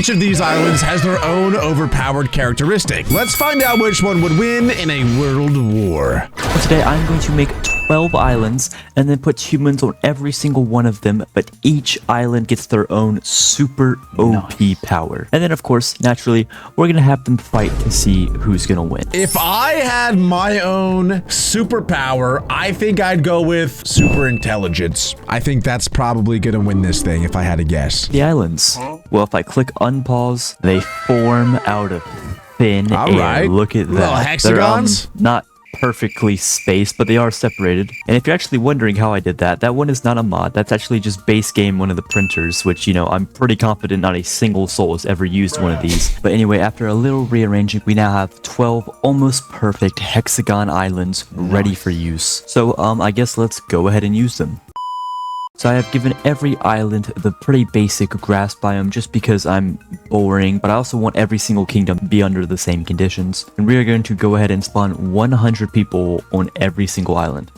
each of these islands has their own overpowered characteristic. Let's find out which one would win in a world war. For today, I'm going to make 12 islands and then put humans on every single one of them, but each island gets their own super OP power. And then, of course, naturally, we're going to have them fight to see who's going to win. If I had my own superpower, I think I'd go with super intelligence. I think that's probably going to win this thing if I had to guess. The islands. Well, if I click unpause, they form out of thin air. Look at that. Little hexagons? They're, not perfectly spaced, but they are separated. And if you're actually wondering how I did that, that one is not a mod. That's actually just base game one of the printers, which, you know, I'm pretty confident not a single soul has ever used one of these. But anyway, after a little rearranging, we now have 12 almost perfect hexagon islands ready for use. So, I guess let's go ahead and use them. So I have given every island the pretty basic grass biome just because I'm boring, but I also want every single kingdom to be under the same conditions. And we are going to go ahead and spawn 100 people on every single island.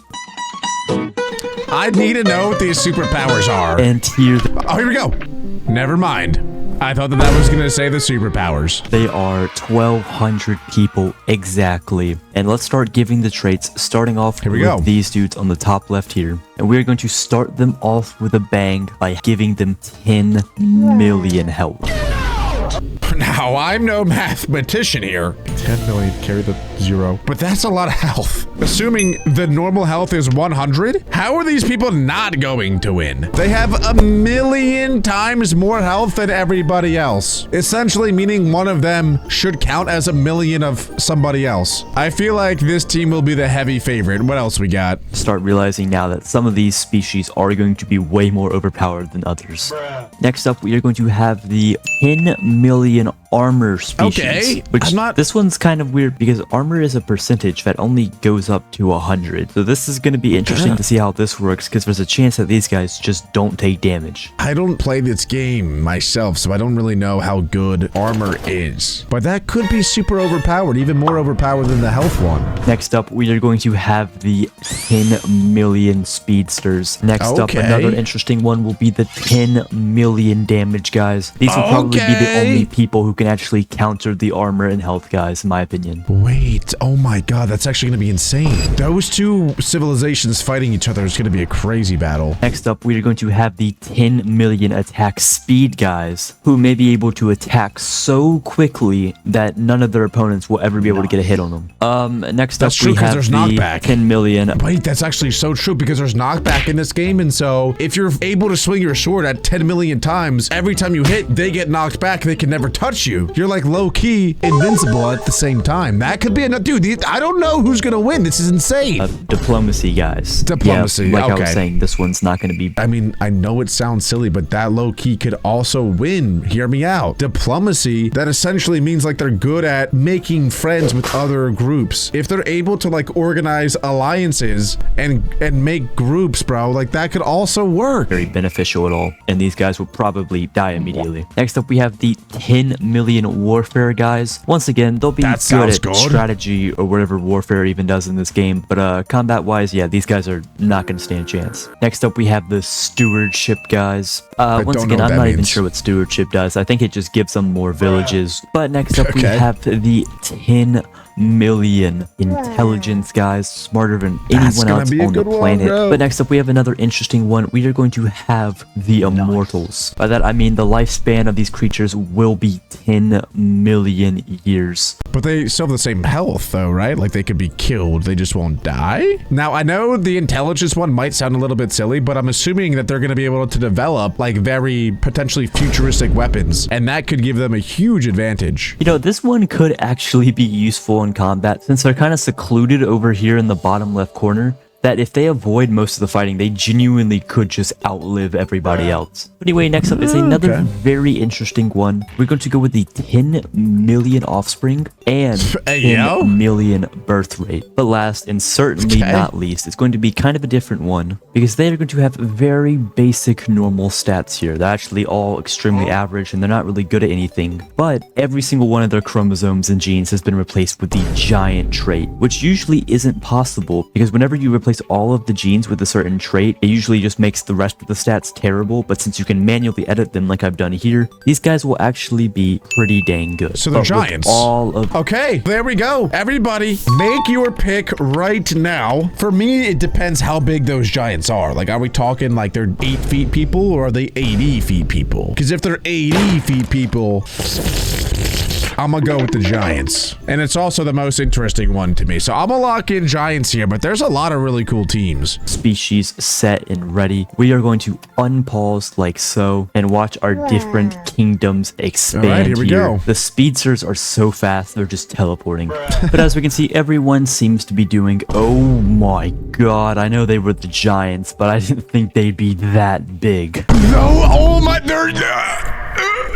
I need to know what these superpowers are. And here... Oh, here we go. Never mind. I thought that was going to say the superpowers. They are 1,200 people exactly. And let's start giving the traits, starting off with these dudes on the top left here. And we're going to start them off with a bang by giving them 10 million health. Now, I'm no mathematician here. 10 million, carry the 0. But that's a lot of health. Assuming the normal health is 100, how are these people not going to win? They have 1,000,000 times more health than everybody else. Essentially meaning one of them should count as 1,000,000 of somebody else. I feel like this team will be the heavy favorite. What else we got? Start realizing now that some of these species are going to be way more overpowered than others. Next up, we are going to have the 10 million armor species. Okay, this one's kind of weird because armor is a percentage that only goes up to 100. So this is going to be interesting to see how this works because there's a chance that these guys just don't take damage. I don't play this game myself, so I don't really know how good armor is. But that could be super overpowered, even more overpowered than the health one. Next up, we are going to have the 10 million speedsters. Next up, another interesting one will be the 10 million damage guys. These will probably be the only people who can actually counter the armor and health guys, in my opinion. Wait, oh my god, that's actually going to be insane. Those two civilizations fighting each other is going to be a crazy battle. Next up, we are going to have the 10 million attack speed guys, who may be able to attack so quickly that none of their opponents will ever be able to get a hit on them. Next up, we have the knockback. 10 million. Wait, that's actually so true because there's knockback in this game, and so if you're able to swing your sword at 10 million times, every time you hit, they get knocked back. They can never touch you. You're like low-key invincible at the same time. That could be enough. Dude, I don't know who's gonna win. This is insane. Diplomacy, guys. Diplomacy, yeah, like I was saying, this one's not gonna be... I mean, I know it sounds silly, but that low-key could also win. Hear me out. Diplomacy, that essentially means like they're good at making friends with other groups. If they're able to like organize alliances and make groups, bro, like that could also work. Very beneficial at all. And these guys will probably die immediately. Next up, we have the 10 million warfare guys. Once again, they'll be good at strategy or whatever warfare even does in this game, but combat wise, yeah, these guys are not going to stand a chance. Next up, we have the stewardship guys. Once again, I'm not even sure what stewardship does. I think it just gives them more villages. But next up, we have the 10 million intelligence guys, smarter than anyone else on the planet. But next up, we have another interesting one. We are going to have the immortals. By that I mean the lifespan of these creatures will be 10 million years. But they still have the same health though, right? Like they could be killed, they just won't die. Now I know the intelligence one might sound a little bit silly, but I'm assuming that they're going to be able to develop like very potentially futuristic weapons, and that could give them a huge advantage. You know, this one could actually be useful in combat since they're kind of secluded over here in the bottom left corner. That if they avoid most of the fighting, they genuinely could just outlive everybody else. But anyway, next up is another very interesting one. We're going to go with the 10 million offspring and 10 million birth rate. But last and certainly not least, it's going to be kind of a different one because they are going to have very basic normal stats here. They're actually all extremely average and they're not really good at anything. But every single one of their chromosomes and genes has been replaced with the giant trait, which usually isn't possible because whenever you replace replace all of the genes with a certain trait, it usually just makes the rest of the stats terrible, but since you can manually edit them like I've done here, these guys will actually be pretty dang good. So they're giants. Okay, there we go. Everybody, make your pick right now. For me, it depends how big those giants are. Like, are we talking like they're 8 feet people or are they 80 feet people? Because if they're 80 feet people, I'm gonna go with the giants. And it's also the most interesting one to me. So I'm gonna lock in giants here, but there's a lot of really cool teams. Species set and ready. We are going to unpause like so and watch our different kingdoms expand. All right, here we go. The speedsters are so fast, they're just teleporting. But as we can see, everyone seems to be doing, oh my god, I know they were the giants, but I didn't think they'd be that big. No, oh my,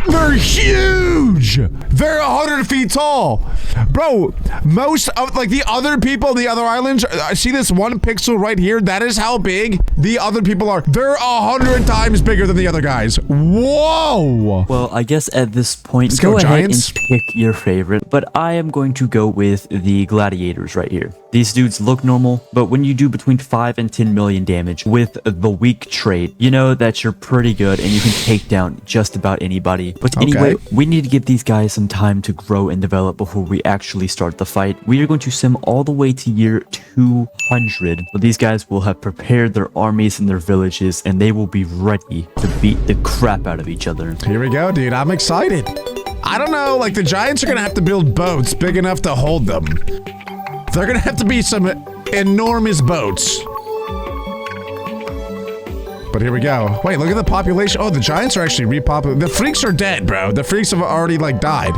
they're huge. They're 100 feet tall. Bro, most of like the other people on the other islands, I see this one pixel right here. That is how big the other people are. They're 100 times bigger than the other guys. Whoa. Well, I guess at this point, Let's go go, ahead giants. and pick your favorite, but I am going to go with the gladiators right here. These dudes look normal, but when you do between 5 and 10 million damage with the weak trait, you know that you're pretty good and you can take down just about anybody. But anyway, we need to give these guys some time to grow and develop before we actually start the fight. We are going to sim all the way to year 200, but these guys will have prepared their armies and their villages, and they will be ready to beat the crap out of each other. Here we go, dude. I'm excited. I don't know, like the giants are gonna have to build boats big enough to hold them. They're gonna have to be some enormous boats. But here we go. Wait, look at the population. Oh, the giants are actually repopulating. The freaks are dead, bro. The freaks have already, like, died.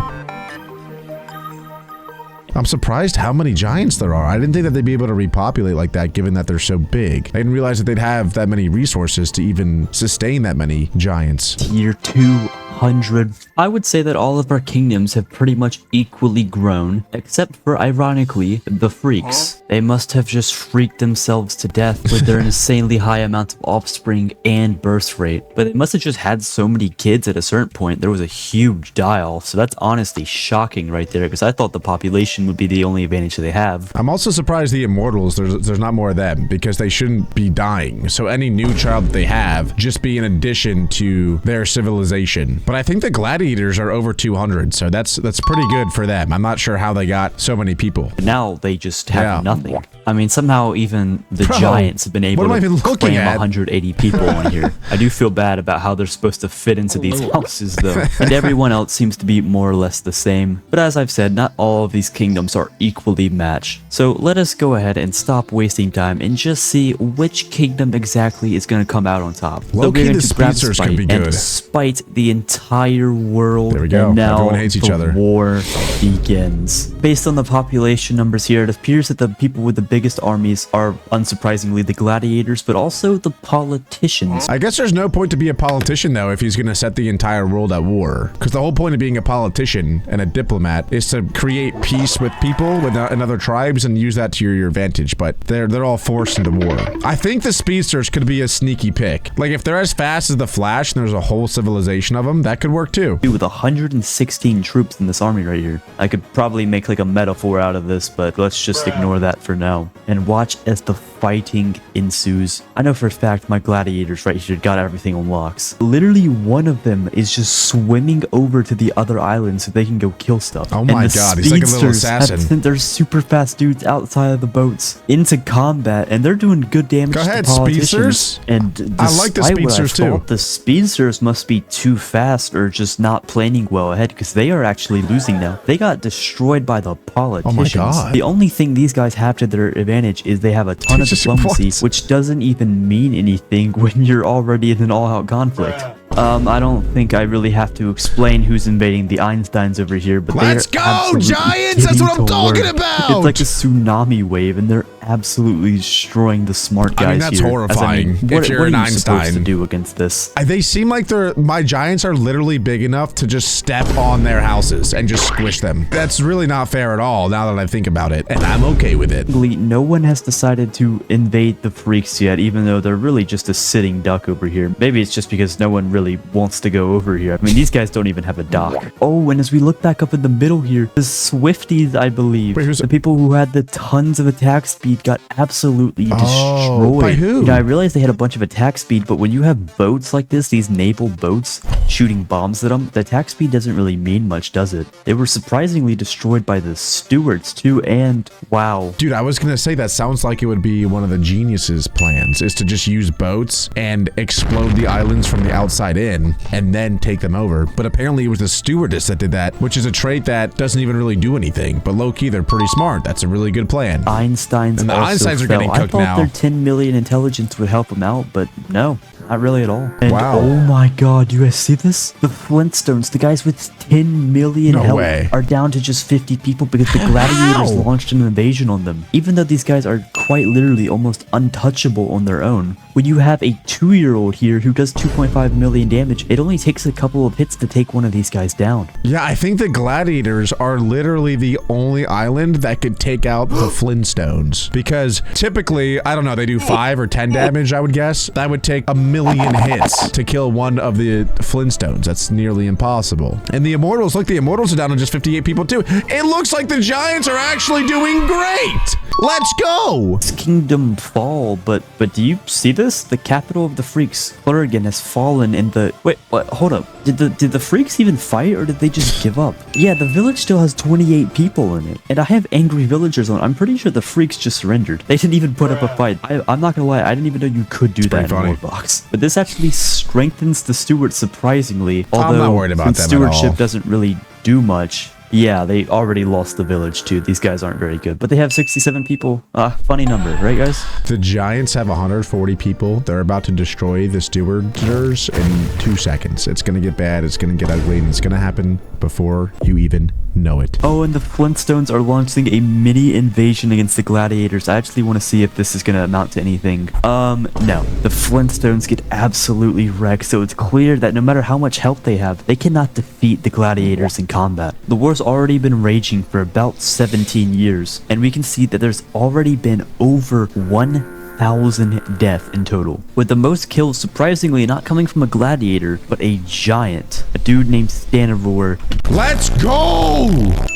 I'm surprised how many giants there are. I didn't think that they'd be able to repopulate like that, given that they're so big. I didn't realize that they'd have that many resources to even sustain that many giants. Tier 200. I would say that all of our kingdoms have pretty much equally grown, except for, ironically, the freaks. They must have just freaked themselves to death with their insanely high amount of offspring and birth rate. But they must have just had so many kids at a certain point. There was a huge die-off, so that's honestly shocking right there, because I thought the population would be the only advantage that they have. I'm also surprised the immortals, there's not more of them, because they shouldn't be dying. So any new child that they have, just be in addition to their civilization. But I think the gladiators are over 200, so that's pretty good for them. I'm not sure how they got so many people. But now they just have nothing. I mean, somehow even the giants have been able to cram 180 people on here. I do feel bad about how they're supposed to fit into these houses, though. And everyone else seems to be more or less the same. But as I've said, not all of these kingdoms are equally matched. So let us go ahead and stop wasting time and just see which kingdom exactly is going to come out on top. Low-key, the speedsters could be good. And spite the entire world. There we go. And now everyone hates each other. War begins. Based on the population numbers here, it appears that the people with the biggest armies are, unsurprisingly, the gladiators, but also the politicians. I guess there's no point to be a politician, though, if he's going to set the entire world at war. Because the whole point of being a politician and a diplomat is to create peace with people and other tribes and use that to your advantage. But they're all forced into war. I think the speedsters could be a sneaky pick. Like, if they're as fast as the Flash and there's a whole civilization of them, that could work too. Dude, with 116 troops in this army right here, I could probably make like a metaphor out of this, but let's just ignore that for now. And watch as the fighting ensues. I know for a fact my gladiators right here got everything on locks. Literally one of them is just swimming over to the other island so they can go kill stuff. Oh my god, he's like a little assassin. Have sent their super fast dudes outside of the boats into combat, and they're doing good damage Go ahead, to politicians. speedsters. And I like the speedsters too. The speedsters must be too fast or just not planning well ahead, because they are actually losing now. They got destroyed by the politicians. Oh my god. The only thing these guys have to their advantage is they have a ton of diplomacy, which doesn't even mean anything when you're already in an all-out conflict. I don't think I really have to explain who's invading the Einsteins over here, but let's go, Giants! That's what I'm talking about! It's like a tsunami wave, and they're absolutely destroying the smart guys here. I mean, that's horrifying. What you're are an you Einstein supposed to do against this? They seem like my Giants are literally big enough to just step on their houses and just squish them. That's really not fair at all, now that I think about it, and I'm okay with it. No one has decided to invade the freaks yet, even though they're really just a sitting duck over here. Maybe it's just because no one really really wants to go over here. I mean, these guys don't even have a dock. Oh, and as we look back up in the middle here, the Swifties, I believe, wait, the people who had the tons of attack speed got absolutely destroyed. By who? You know, I realized they had a bunch of attack speed, but when you have boats like this, these naval boats shooting bombs at them, the attack speed doesn't really mean much, does it? They were surprisingly destroyed by the stewards too, and wow. Dude, I was gonna say that sounds like it would be one of the geniuses' plans, is to just use boats and explode the islands from the outside in and then take them over. But apparently it was the stewardess that did that, which is a trait that doesn't even really do anything. But low-key, they're pretty smart. That's a really good plan. Einstein's and the also Einsteins are fell. getting cooked I thought now. their 10 million intelligence would help them out, but no. Not really at all. And wow. Oh my god, you guys see this? The Flintstones, the guys with 10 million health are down to just 50 people because the gladiators launched an invasion on them. Even though these guys are quite literally almost untouchable on their own, when you have a 2-year-old here who does 2.5 million damage, it only takes a couple of hits to take one of these guys down. Yeah, I think the gladiators are literally the only island that could take out the Flintstones. Because typically, I don't know, they do 5 or 10 damage, I would guess. That would take a million hits to kill one of the Flintstones. That's nearly impossible. And the Immortals, look, the Immortals are down to just 58 people too. It looks like the Giants are actually doing great. Let's go. It's Kingdom Fall, but do you see this? The capital of the Freaks, Flurrigan, has fallen in the... Wait, what? Hold up. Did the Freaks even fight, or did they just give up? Yeah, the village still has 28 people in it, and I have angry villagers on. I'm pretty sure the Freaks just surrendered. They didn't even put up a fight. I'm not gonna lie, I didn't even know you could do that in WorldBox. But this actually strengthens the Steward surprisingly, although I'm not worried about them stewardship doesn't really do much. Yeah, they already lost the village too. These guys aren't very good, but they have 67 people. Funny number, right guys? The Giants have 140 people. They're about to destroy the Stewarders in 2 seconds. It's gonna get bad, it's gonna get ugly, and it's gonna happen before you even know it. Oh, and the Flintstones are launching a mini invasion against the Gladiators. I actually want to see if this is gonna amount to anything. No. The Flintstones get absolutely wrecked, so it's clear that no matter how much health they have, they cannot defeat the Gladiators in combat. The war's already been raging for about 17 years, and we can see that there's already been over 1,000 deaths in total, with the most kills surprisingly not coming from a gladiator, but a giant, a dude named Stanaror. Let's go!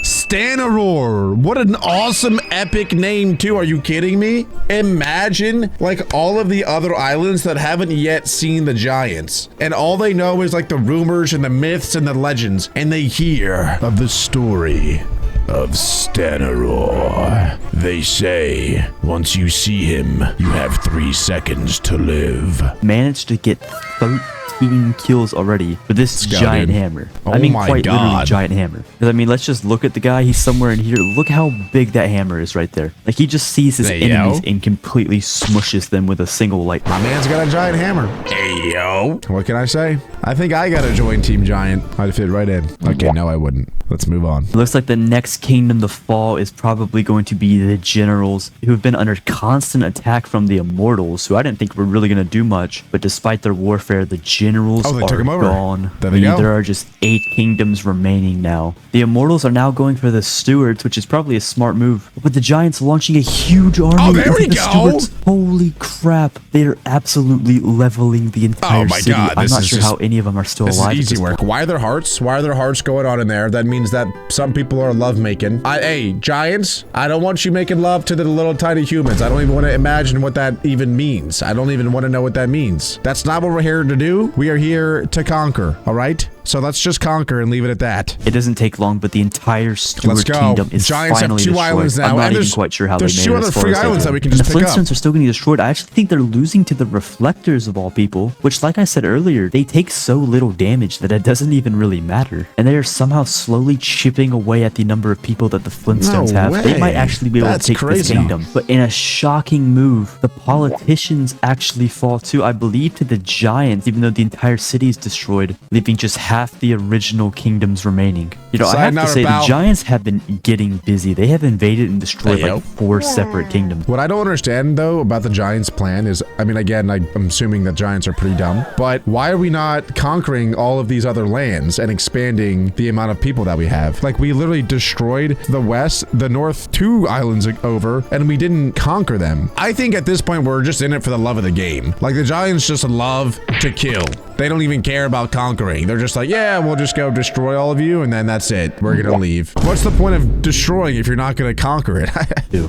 Stanaror! What an awesome epic name too, are you kidding me? Imagine like all of the other islands that haven't yet seen the giants, and all they know is like the rumors and the myths and the legends, and they hear of the story of Stanaror. They say once you see him, you have 3 seconds to live. Managed to get 13 kills already with this giant hammer. Oh I mean, my quite literally God. giant hammer. Because I mean, let's just look at the guy. He's somewhere in here. Look how big that hammer is right there. Like he just sees his Hey, enemies yo. and completely smushes them with a single light. My man's got a giant hammer. Hey, yo. What can I say? I think I gotta join Team Giant. I'd fit right in. Okay, no, I wouldn't. Let's move on. It looks like the next kingdom to fall is probably going to be the generals, who have been under constant attack from the Immortals, who I didn't think were really going to do much. But despite their warfare, the generals they are took 'em over. gone. There they go. There are just 8 kingdoms remaining now. The Immortals are now going for the Stewards, which is probably a smart move. With the Giants launching a huge army Oh, there we into the go. Stewards. Holy crap. They are absolutely leveling the entire Oh my city. God, I'm this not is sure just- how any of them are still This alive. is at easy this work. point. Why are there hearts? Why are there hearts going on in there? That means that some people are lovemaking. Hey, Giants, I don't want you making love to the little tiny humans. I don't even want to imagine what that even means. I don't even want to know what that means. That's not what we're here to do. We are here to conquer, all right? So let's just conquer and leave it at that. It doesn't take long, but the entire Steward Let's go. kingdom is Giants have finally 2 destroyed. islands now, I'm not and even there's- quite sure how they there's made 2 it other as far free as they islands did. that we can And just the pick up. Flintstones are still getting destroyed. I actually think they're losing to the Reflectors of all people, which, like I said earlier, they take so little damage that it doesn't even really matter. And they are somehow slowly chipping away at the number of people that the Flintstones No have. They way. might actually be able That's to take this crazy. kingdom. But in a shocking move, the politicians actually fall too, I believe, to the Giants, even though the entire city is destroyed, leaving just half the original kingdoms remaining. You know, I Side have to note say, about- the Giants have been getting busy. They have invaded and destroyed Hey, yo. like 4 separate kingdoms. What I don't understand, though, about the Giants' plan is, I mean, again, I'm assuming that Giants are pretty dumb, but why are we not conquering all of these other lands and expanding the amount of people that we have? Like, we literally destroyed the West, the North 2 islands over, and we didn't conquer them. I think at this point, we're just in it for the love of the game. Like, the Giants just love to kill. They don't even care about conquering. They're just like, yeah, we'll just go destroy all of you, and then that's it. We're gonna leave. What's the point of destroying if you're not gonna conquer it?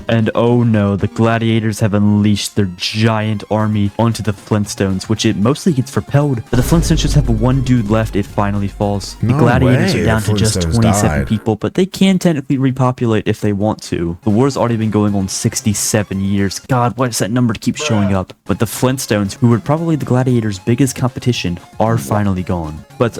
And oh no, the gladiators have unleashed their giant army onto the Flintstones, which it mostly gets repelled, but the Flintstones just have one dude left. It finally falls. The No gladiators way, are down the to just Flintstones 27 died. people, but they can technically repopulate if they want to. The war's already been going on 67 years. God, why does that number keep showing up? But the Flintstones, who were probably the gladiators' biggest competition, are finally gone. But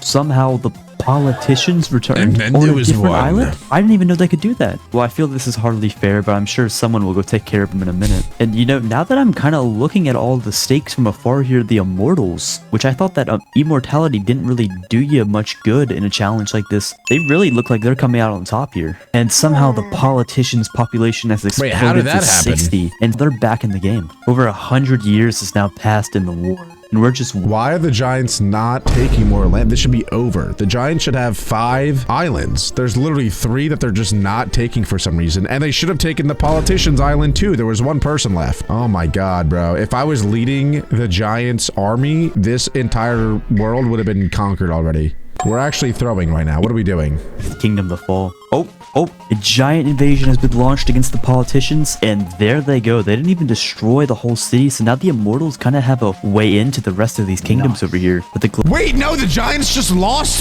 somehow the politicians returned And then on there a was different one. island. I didn't even know they could do that. Well, I feel this is hardly fair, but I'm sure someone will go take care of them in a minute. And you know, now that I'm kind of looking at all the stakes from afar here, the Immortals, which I thought that immortality didn't really do you much good in a challenge like this, they really look like they're coming out on top here. And somehow the politicians' population has exploded how did to that happen? 60, and they're back in the game. Over 100 years has now passed in the war. And we're just Why are the Giants not taking more land? This should be over. The Giants should have 5 islands. There's literally 3 that they're just not taking for some reason. And they should have taken the politicians island too. There was 1 person left. Oh my God, bro. If I was leading the Giants army, this entire world would have been conquered already. We're actually throwing right now. What are we doing? kingdom to fall. Oh, a giant invasion has been launched against the politicians, and there they go. They didn't even destroy the whole city, so now the Immortals kind of have a way into the rest of these kingdoms over here. But the Wait, no, the Giants just lost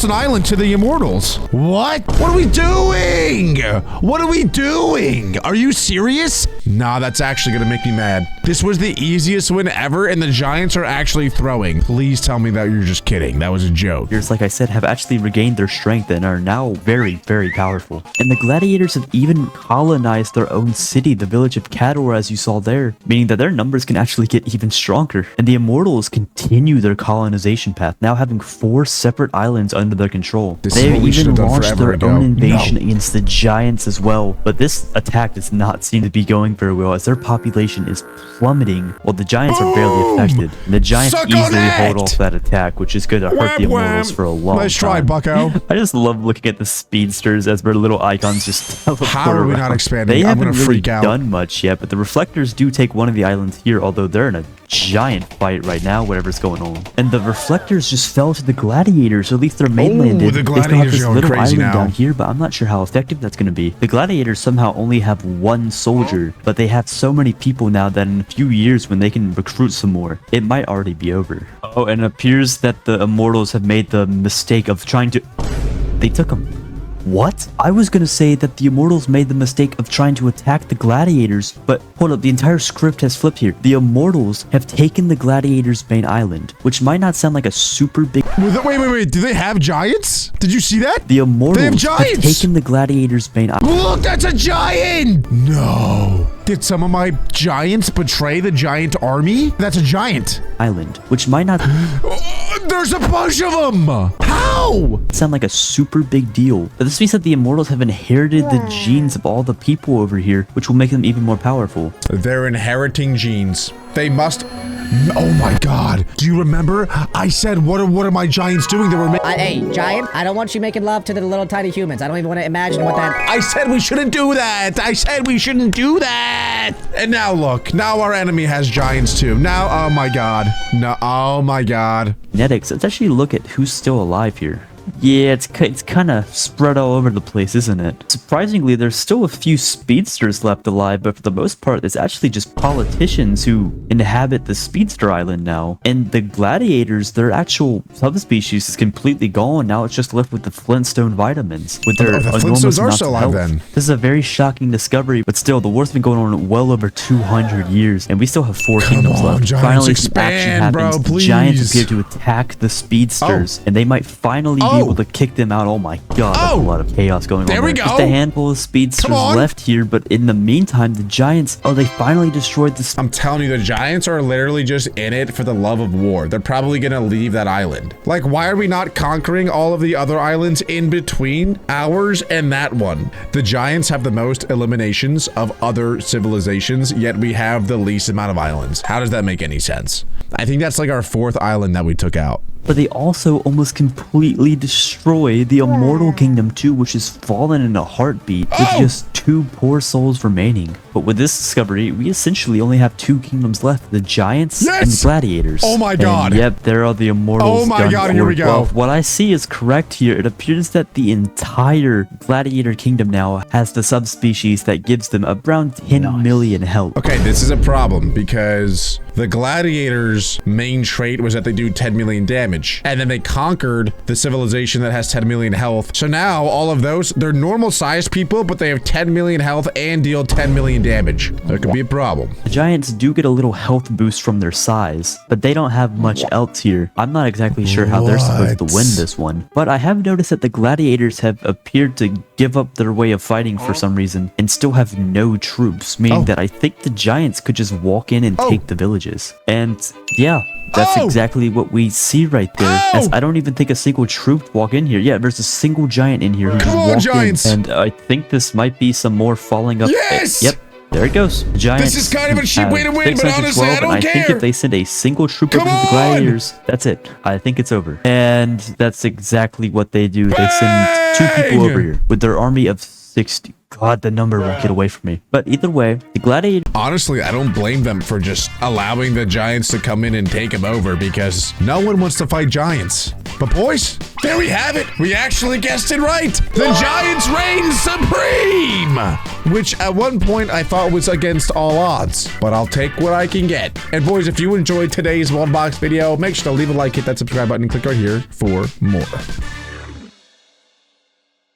an island to the Immortals. What? What are we doing? What are we doing? Are you serious? Nah, that's actually gonna make me mad. This was the easiest win ever, and the Giants are actually throwing. Please tell me that you're just kidding. That was a joke. Gladiators, like I said, have actually regained their strength and are now very, very powerful. And the Gladiators have even colonized their own city, the village of Cador, as you saw there, meaning that their numbers can actually get even stronger. And the Immortals continue their colonization path, now having 4 separate islands under their control. This is They what we should even have done launched forever their ago. own invasion No. against the Giants as well. But this attack does not seem to be going very well, as their population is plummeting, while the Giants are barely Boom! affected. And the Giants Suck on easily hold it! off that attack, which is going to hurt the Wham, wham. Immortals for a long Nice try, time. bucko. I just love looking at the speedsters as their little icons just teleport How are we around. not expanding? They I'm haven't gonna really freak out. done much yet, but the reflectors do take one of the islands here, although they're in a giant fight right now, whatever's going on. And the reflectors just fell to the gladiators, or at least their mainland did. the They still have gladiators this are going little crazy island now. down here, but I'm not sure how effective that's going to be. The gladiators somehow only have 1 soldier, but they have so many people now that in a few years, when they can recruit some more, it might already be over. Oh, and it appears that the Immortals have made the mistake of trying to... They took them. What? I was gonna say that the Immortals made the mistake of trying to attack the Gladiators, but hold up, the entire script has flipped here. The Immortals have taken the Gladiators' main island, which might not sound like a super big... Wait. Do they have giants? Did you see that? The Immortals have giants! taken the Gladiators' main island. Look, that's a giant! No. Did some of my giants betray the giant army? That's a giant. Which might not There's a bunch of them. How? sound like a super big deal, but this means that the Immortals have inherited the genes of all the people over here, which will make them even more powerful. They're inheriting genes. They must... Oh my God. Do you remember? I said, what are my giants doing? They were Hey, Giant, I don't want you making love to the little tiny humans. I don't even want to imagine what that... I said we shouldn't do that. I said we shouldn't do that. And now look, now our enemy has giants too. Now, oh my God. No, oh my God. Genetics, let's actually look at who's still alive here. Yeah, it's kind of spread all over the place, isn't it? Surprisingly, there's still a few speedsters left alive, but for the most part, it's actually just politicians who inhabit the speedster island now. And the gladiators, their actual subspecies is completely gone. Now it's just left with the Flintstone vitamins. With their the enormous Flintstones are amounts still of alive health. then. This is a very shocking discovery, but still, the war's been going on well over 200 years, and we still have 4 kingdoms on, left. Giants, Finally, some expand, action bro, happens. The Giants please. appear to attack the speedsters, and they might finally be be able to kick them out. Oh my god, that's a lot of chaos going on there. There we go. Just a handful of speedsters left here, but in the meantime, the Giants, they finally destroyed this. I'm telling you, the Giants are literally just in it for the love of war. They're probably gonna leave that island. Like, why are we not conquering all of the other islands in between ours and that one? The Giants have the most eliminations of other civilizations, yet we have the least amount of islands. How does that make any sense? I think that's like our 4th island that we took out. But they also almost completely destroy the Immortal Kingdom too, which has fallen in a heartbeat with just 2 poor souls remaining. But with this discovery, we essentially only have 2 kingdoms left, the Giants and the Gladiators. Oh my god. And yep, there are the Immortals. Oh my god, here we go. Well, what I see is correct here. It appears that the entire Gladiator Kingdom now has the subspecies that gives them around 10 million health. Okay, this is a problem because the Gladiators' main trait was that they do 10 million damage. And then they conquered the civilization that has 10 million health. So now all of those, they're normal sized people, but they have 10 million health and deal 10 million damage. That could be a problem. The Giants do get a little health boost from their size, but they don't have much else here. I'm not exactly sure how they're supposed to win this one, but I have noticed that the Gladiators have appeared to give up their way of fighting for some reason and still have no troops, meaning that I think the Giants could just walk in and take the villages. And yeah, that's exactly what we see right there. As I don't even think a single troop walk in here. Yeah, there's a single giant in here who just walked in. And I think this might be some more falling up. Yes! Yep. There it goes. The Giants. This is kind of a cheap way to win, but honestly, I don't care. I think if they send a single troop over to the Gladiators, that's it. I think it's over. And that's exactly what they do. They send 2 people over here with their army of 60. God, the number won't get away from me. But either way, the Gladiators... Honestly, I don't blame them for just allowing the Giants to come in and take them over because no one wants to fight Giants. But boys, there we have it. We actually guessed it right. The Giants reign supreme, which at one point I thought was against all odds, but I'll take what I can get. And boys, if you enjoyed today's WorldBox video, make sure to leave a like, hit that subscribe button, and click right here for more.